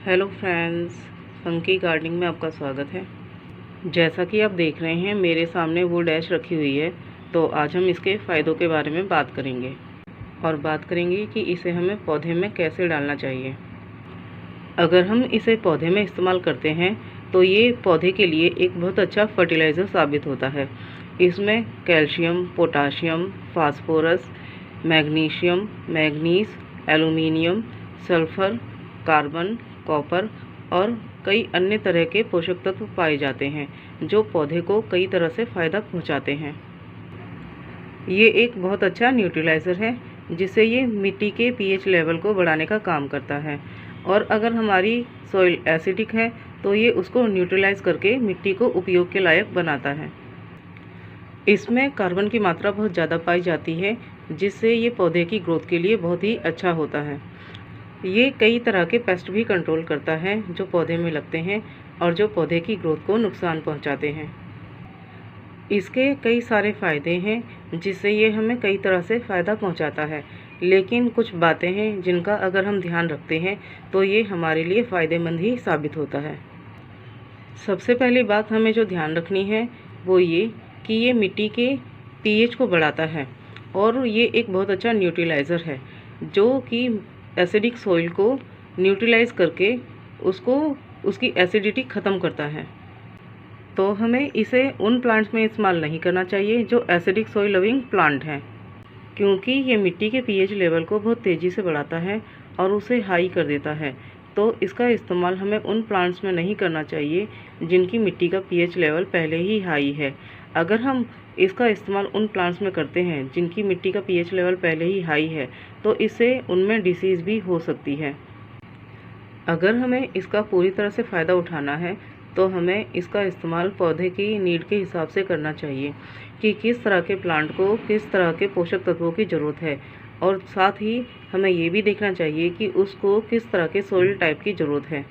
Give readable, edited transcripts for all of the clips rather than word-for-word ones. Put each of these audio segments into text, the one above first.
Hello friends, funky gardening में आपका स्वागत है। जैसा कि आप देख रहे हैं मेरे सामने वो डैश रखी हुई है, तो आज हम इसके फ़ायदों के बारे में बात करेंगे और बात करेंगे कि इसे हमें पौधे में कैसे डालना चाहिए। अगर हम इसे पौधे में इस्तेमाल करते हैं तो ये पौधे के लिए एक बहुत अच्छा फर्टिलाइज़र साबित होता है। इसमें calcium, potassium, phosphorus, magnesium, manganese, aluminium, sulphur, carbon, copper और कई अन्य तरह के पोषक तत्व पाए जाते हैं जो पौधे को कई तरह से फ़ायदा पहुंचाते हैं। ये एक बहुत अच्छा न्यूट्रलाइज़र है जिससे ये मिट्टी के पीएच लेवल को बढ़ाने का काम करता है, और अगर हमारी सॉइल एसिडिक है तो ये उसको न्यूट्रलाइज करके मिट्टी को उपयोग के लायक बनाता है। इसमें कार्बन की मात्रा बहुत ज़्यादा पाई जाती है जिससे ये पौधे की ग्रोथ के लिए बहुत ही अच्छा होता है। ये कई तरह के पेस्ट भी कंट्रोल करता है जो पौधे में लगते हैं और जो पौधे की ग्रोथ को नुकसान पहुंचाते हैं। इसके कई सारे फ़ायदे हैं जिससे ये हमें कई तरह से फ़ायदा पहुंचाता है, लेकिन कुछ बातें हैं जिनका अगर हम ध्यान रखते हैं तो ये हमारे लिए फ़ायदेमंद ही साबित होता है। सबसे पहली बात हमें जो ध्यान रखनी है वो ये कि ये मिट्टी के पीएच को बढ़ाता है और ये एक बहुत अच्छा न्यूट्रलाइज़र है जो कि एसिडिक सॉइल को न्यूट्रलाइज करके उसको उसकी एसिडिटी ख़त्म करता है। तो हमें इसे उन प्लांट्स में इस्तेमाल नहीं करना चाहिए जो एसिडिक सॉइल लविंग प्लांट हैं, क्योंकि ये मिट्टी के पीएच लेवल को बहुत तेज़ी से बढ़ाता है और उसे हाई कर देता है। तो इसका इस्तेमाल हमें उन प्लांट्स में नहीं करना चाहिए जिनकी मिट्टी का पीएच लेवल पहले ही हाई है। अगर हम इसका इस्तेमाल उन प्लांट्स में करते हैं जिनकी मिट्टी का पीएच लेवल पहले ही हाई है तो इससे उनमें डिसीज़ भी हो सकती है। अगर हमें इसका पूरी तरह से फ़ायदा उठाना है तो हमें इसका इस्तेमाल पौधे की नीड के हिसाब से करना चाहिए कि किस तरह के प्लांट को किस तरह के पोषक तत्वों की ज़रूरत है, और साथ ही हमें ये भी देखना चाहिए कि उसको किस तरह के सॉइल टाइप की ज़रूरत है।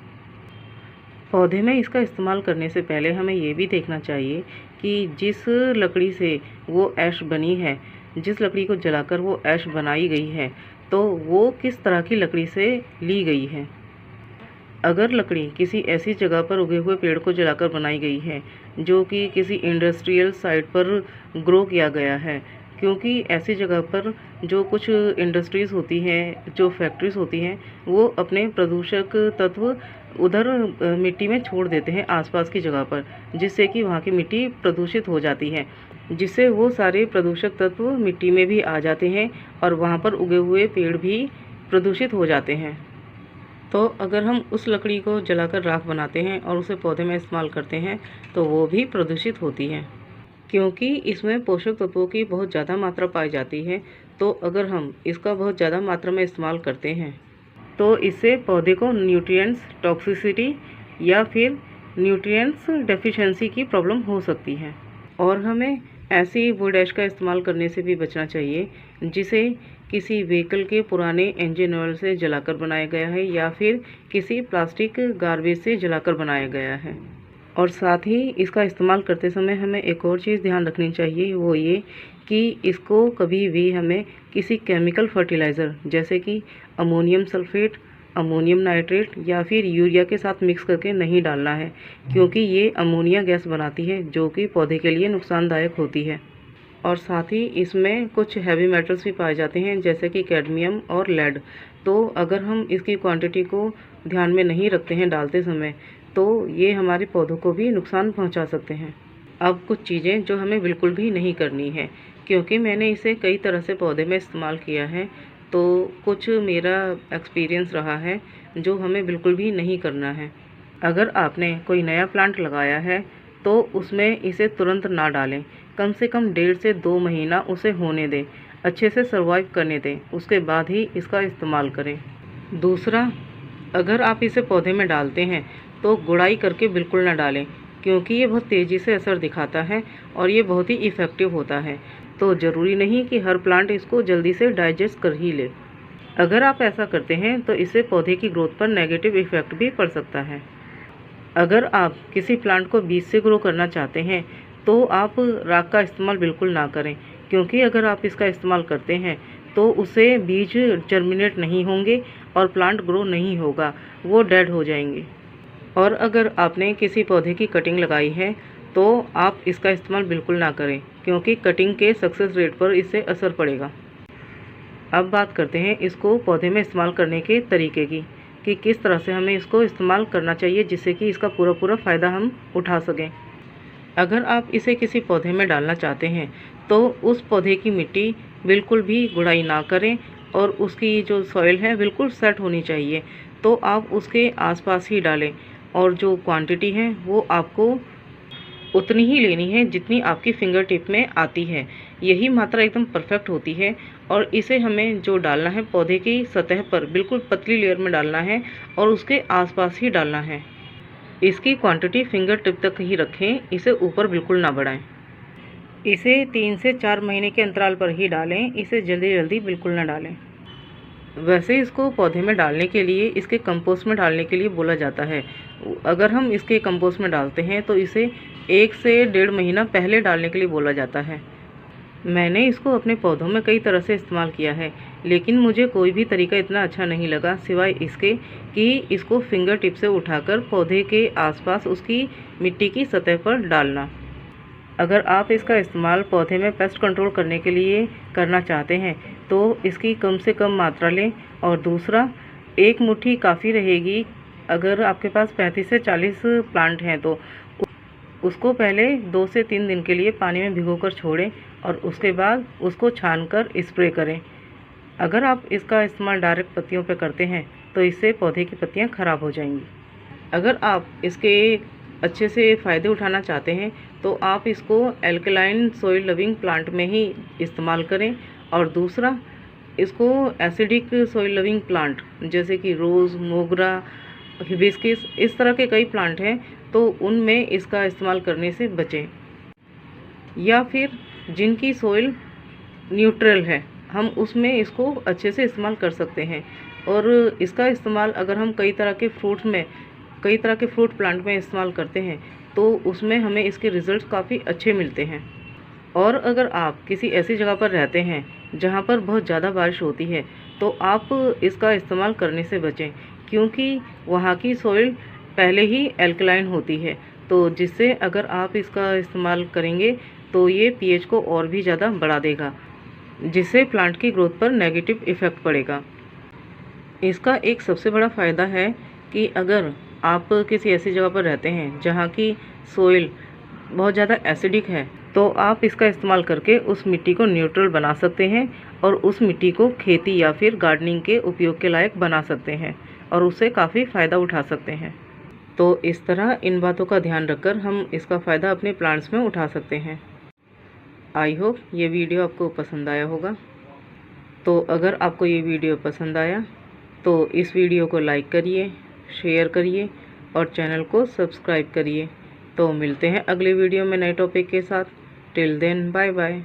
पौधे में इसका इस्तेमाल करने से पहले हमें ये भी देखना चाहिए कि जिस लकड़ी से वो ऐश बनी है, जिस लकड़ी को जलाकर वो ऐश बनाई गई है, तो वो किस तरह की लकड़ी से ली गई है। अगर लकड़ी किसी ऐसी जगह पर उगे हुए पेड़ को जलाकर बनाई गई है जो कि किसी इंडस्ट्रियल साइट पर ग्रो किया गया है, क्योंकि ऐसी जगह पर जो कुछ इंडस्ट्रीज़ होती हैं, जो फैक्ट्रीज़ होती हैं, वो अपने प्रदूषक तत्व उधर मिट्टी में छोड़ देते हैं आसपास की जगह पर, जिससे कि वहाँ की मिट्टी प्रदूषित हो जाती है, जिससे वो सारे प्रदूषक तत्व मिट्टी में भी आ जाते हैं और वहाँ पर उगे हुए पेड़ भी प्रदूषित हो जाते हैं। तो अगर हम उस लकड़ी को जलाकर राख बनाते हैं और उसे पौधे में इस्तेमाल करते हैं तो वो भी प्रदूषित होती है, क्योंकि इसमें पोषक तत्वों की बहुत ज़्यादा मात्रा पाई जाती है। तो अगर हम इसका बहुत ज़्यादा मात्रा में इस्तेमाल करते हैं तो इससे पौधे को न्यूट्रिएंट्स टॉक्सिसिटी या फिर न्यूट्रिएंट्स डेफिशिएंसी की प्रॉब्लम हो सकती है। और हमें ऐसी वुड ऐश का इस्तेमाल करने से भी बचना चाहिए जिसे किसी व्हीकल के पुराने इंजन ऑयल से जलाकर बनाया गया है या फिर किसी प्लास्टिक गार्बेज से जलाकर बनाया गया है। और साथ ही इसका इस्तेमाल करते समय हमें एक और चीज़ ध्यान रखनी चाहिए, वो ये कि इसको कभी भी हमें किसी केमिकल फर्टिलाइज़र जैसे कि अमोनियम सल्फेट, अमोनियम नाइट्रेट या फिर यूरिया के साथ मिक्स करके नहीं डालना है, क्योंकि ये अमोनिया गैस बनाती है जो कि पौधे के लिए नुकसानदायक होती है। और साथ ही इसमें कुछ हैवी मेटल्स भी पाए जाते हैं जैसे कि कैडमियम और लेड। तो अगर हम इसकी क्वांटिटी को ध्यान में नहीं रखते हैं डालते समय तो ये हमारे पौधों को भी नुकसान पहुंचा सकते हैं। अब कुछ चीज़ें जो हमें बिल्कुल भी नहीं करनी है, क्योंकि मैंने इसे कई तरह से पौधे में इस्तेमाल किया है, तो कुछ मेरा एक्सपीरियंस रहा है जो हमें बिल्कुल भी नहीं करना है। अगर आपने कोई नया प्लांट लगाया है तो उसमें इसे तुरंत ना डालें, कम से कम 1.5 से 2 महीना उसे होने दें, अच्छे से सर्वाइव करने दें, उसके बाद ही इसका इस्तेमाल करें। दूसरा, अगर आप इसे पौधे में डालते हैं तो गुड़ाई करके बिल्कुल ना डालें, क्योंकि ये बहुत तेज़ी से असर दिखाता है और ये बहुत ही इफ़ेक्टिव होता है। तो ज़रूरी नहीं कि हर प्लांट इसको जल्दी से डाइजेस्ट कर ही ले। अगर आप ऐसा करते हैं तो इससे पौधे की ग्रोथ पर नेगेटिव इफ़ेक्ट भी पड़ सकता है। अगर आप किसी प्लांट को बीज से ग्रो करना चाहते हैं तो आप राख का इस्तेमाल बिल्कुल ना करें, क्योंकि अगर आप इसका इस्तेमाल करते हैं तो उससे बीज जर्मिनेट नहीं होंगे और प्लांट ग्रो नहीं होगा, वो डेड हो जाएंगे। और अगर आपने किसी पौधे की कटिंग लगाई है तो आप इसका इस्तेमाल बिल्कुल ना करें, क्योंकि कटिंग के सक्सेस रेट पर इससे असर पड़ेगा। अब बात करते हैं इसको पौधे में इस्तेमाल करने के तरीके की, कि किस तरह से हमें इसको इस्तेमाल करना चाहिए जिससे कि इसका पूरा फ़ायदा हम उठा सकें। अगर आप इसे किसी पौधे में डालना चाहते हैं तो उस पौधे की मिट्टी बिल्कुल भी गुड़ाई ना करें और उसकी जो सॉइल है बिल्कुल सेट होनी चाहिए, तो आप उसके आसपास ही डालें। और जो क्वांटिटी है वो आपको उतनी ही लेनी है जितनी आपकी फिंगर टिप में आती है। यही मात्रा एकदम परफेक्ट होती है। और इसे हमें जो डालना है पौधे की सतह पर बिल्कुल पतली लेयर में डालना है और उसके आसपास ही डालना है। इसकी क्वांटिटी फिंगर टिप तक ही रखें, इसे ऊपर बिल्कुल ना बढ़ाएं। इसे 3 से 4 महीने के अंतराल पर ही डालें, इसे जल्दी जल्दी बिल्कुल ना डालें। वैसे इसको पौधे में डालने के लिए, इसके कंपोस्ट में डालने के लिए बोला जाता है। अगर हम इसके कंपोस्ट में डालते हैं तो इसे 1 से 1.5 महीना पहले डालने के लिए बोला जाता है। मैंने इसको अपने पौधों में कई तरह से इस्तेमाल किया है, लेकिन मुझे कोई भी तरीका इतना अच्छा नहीं लगा सिवाय इसके कि इसको फिंगर टिप से उठाकर पौधे के आसपास उसकी मिट्टी की सतह पर डालना। अगर आप इसका इस्तेमाल पौधे में पेस्ट कंट्रोल करने के लिए करना चाहते हैं तो इसकी कम से कम मात्रा लें। और दूसरा, 1 मुट्ठी काफ़ी रहेगी। अगर आपके पास 35 से 40 प्लांट हैं तो उसको पहले 2 से 3 दिन के लिए पानी में भिगोकर छोड़ें और उसके बाद उसको छानकर स्प्रे करें। अगर आप इसका इस्तेमाल डायरेक्ट पत्तियों पर करते हैं तो इससे पौधे की पत्तियां खराब हो जाएंगी। अगर आप इसके अच्छे से फ़ायदे उठाना चाहते हैं तो आप इसको एल्कलाइन सॉइल लविंग प्लांट में ही इस्तेमाल करें। और दूसरा, इसको एसिडिक सॉइल लविंग प्लांट जैसे कि रोज़, मोगरा, हिबिस्किस, इस तरह के कई प्लांट हैं तो उनमें इसका इस्तेमाल करने से बचें। या फिर जिनकी सॉइल न्यूट्रल है, हम उसमें इसको अच्छे से इस्तेमाल कर सकते हैं। और इसका इस्तेमाल अगर हम कई तरह के फ्रूट प्लांट में इस्तेमाल करते हैं तो उसमें हमें इसके रिज़ल्ट काफ़ी अच्छे मिलते हैं। और अगर आप किसी ऐसी जगह पर रहते हैं जहाँ पर बहुत ज़्यादा बारिश होती है तो आप इसका इस्तेमाल करने से बचें, क्योंकि वहाँ की सॉइल पहले ही एल्कलाइन होती है, तो जिससे अगर आप इसका इस्तेमाल करेंगे तो ये पीएच को और भी ज़्यादा बढ़ा देगा, जिससे प्लांट की ग्रोथ पर नेगेटिव इफ़ेक्ट पड़ेगा। इसका एक सबसे बड़ा फ़ायदा है कि अगर आप किसी ऐसी जगह पर रहते हैं जहाँ की सॉइल बहुत ज़्यादा एसिडिक है तो आप इसका इस्तेमाल करके उस मिट्टी को न्यूट्रल बना सकते हैं और उस मिट्टी को खेती या फिर गार्डनिंग के उपयोग के लायक बना सकते हैं और उससे काफ़ी फ़ायदा उठा सकते हैं। तो इस तरह इन बातों का ध्यान रखकर हम इसका फ़ायदा अपने प्लांट्स में उठा सकते हैं। आई होप ये वीडियो आपको पसंद आया होगा। तो अगर आपको ये वीडियो पसंद आया तो इस वीडियो को लाइक करिए, शेयर करिए और चैनल को सब्सक्राइब करिए। तो मिलते हैं अगले वीडियो में नए टॉपिक के साथ। Till then, bye bye.